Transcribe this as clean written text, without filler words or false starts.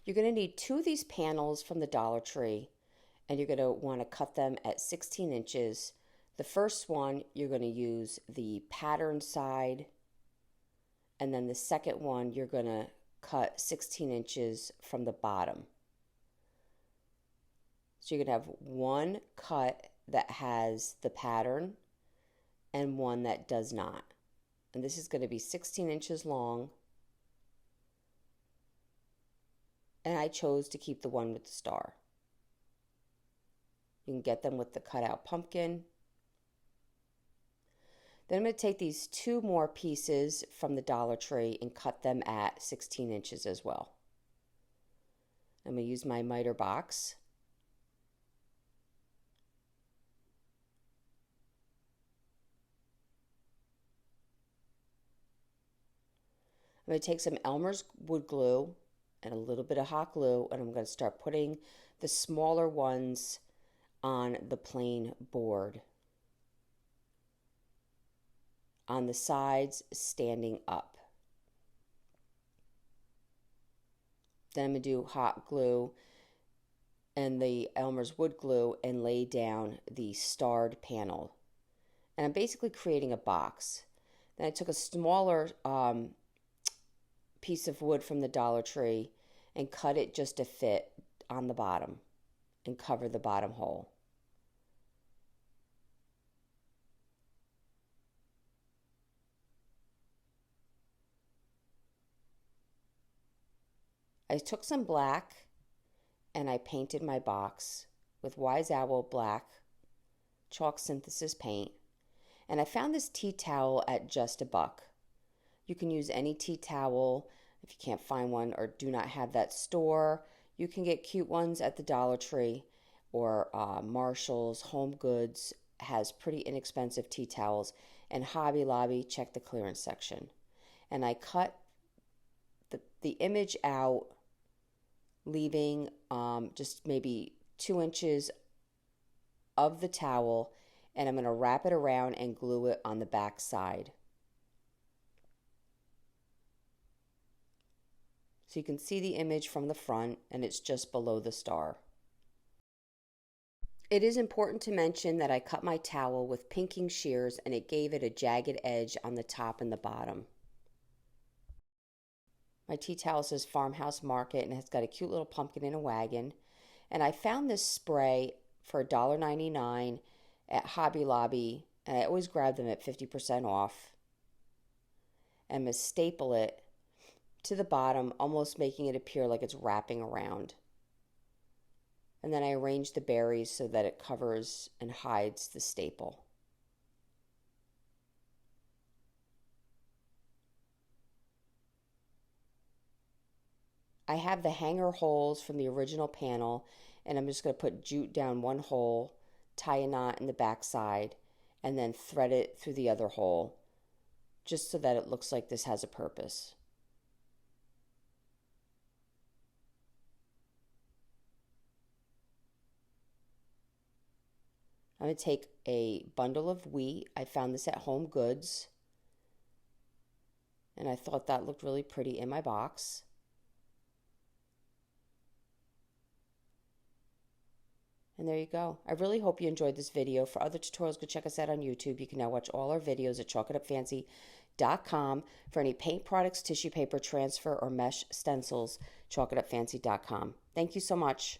You're going to need 2 of these panels from the Dollar Tree, and you're going to want to cut them at 16 inches. The first one, you're going to use the pattern side, and then the second one, you're going to cut 16 inches from the bottom. So you're going to have one cut that has the pattern and one that does not. And this is going to be 16 inches long. And I chose to keep the one with the star. You can get them with the cutout pumpkin. Then I'm going to take these 2 more pieces from the Dollar Tree and cut them at 16 inches as well. I'm going to use my miter box. I'm going to take some Elmer's wood glue and a little bit of hot glue, and I'm going to start putting the smaller ones on the plain board, on the sides standing up. Then I'm going to do hot glue and the Elmer's wood glue and lay down the starred panel. And I'm basically creating a box. Then I took a smaller piece of wood from the Dollar Tree and cut it just to fit on the bottom and cover the bottom hole. I took some black and I painted my box with Wise Owl black chalk synthesis paint, and I found this tea towel at just $1. You can use any tea towel. If you can't find one or do not have that store, you can get cute ones at the Dollar Tree or Marshall's. Home Goods has pretty inexpensive tea towels, and Hobby Lobby, check the clearance section. And I cut the image out, leaving just maybe 2 inches of the towel, and I'm going to wrap it around and glue it on the back side. So you can see the image from the front, and it's just below the star. It is important to mention that I cut my towel with pinking shears, and it gave it a jagged edge on the top and the bottom. My tea towel says Farmhouse Market, and it's got a cute little pumpkin in a wagon. And I found this spray for $1.99 at Hobby Lobby, and I always grab them at 50% off. And I'm going to staple it to the bottom, almost making it appear like it's wrapping around. And then I arrange the berries so that it covers and hides the staple. I have the hanger holes from the original panel, and I'm just going to put jute down one hole, tie a knot in the back side, and then thread it through the other hole, just so that it looks like this has a purpose. I'm going to take a bundle of wheat. I found this at Home Goods, and I thought that looked really pretty in my box. And there you go. I really hope you enjoyed this video. For other tutorials, go check us out on YouTube. You can now watch all our videos at chalkitupfancy.com. For any paint products, tissue paper transfer, or mesh stencils, chalkitupfancy.com. Thank you so much.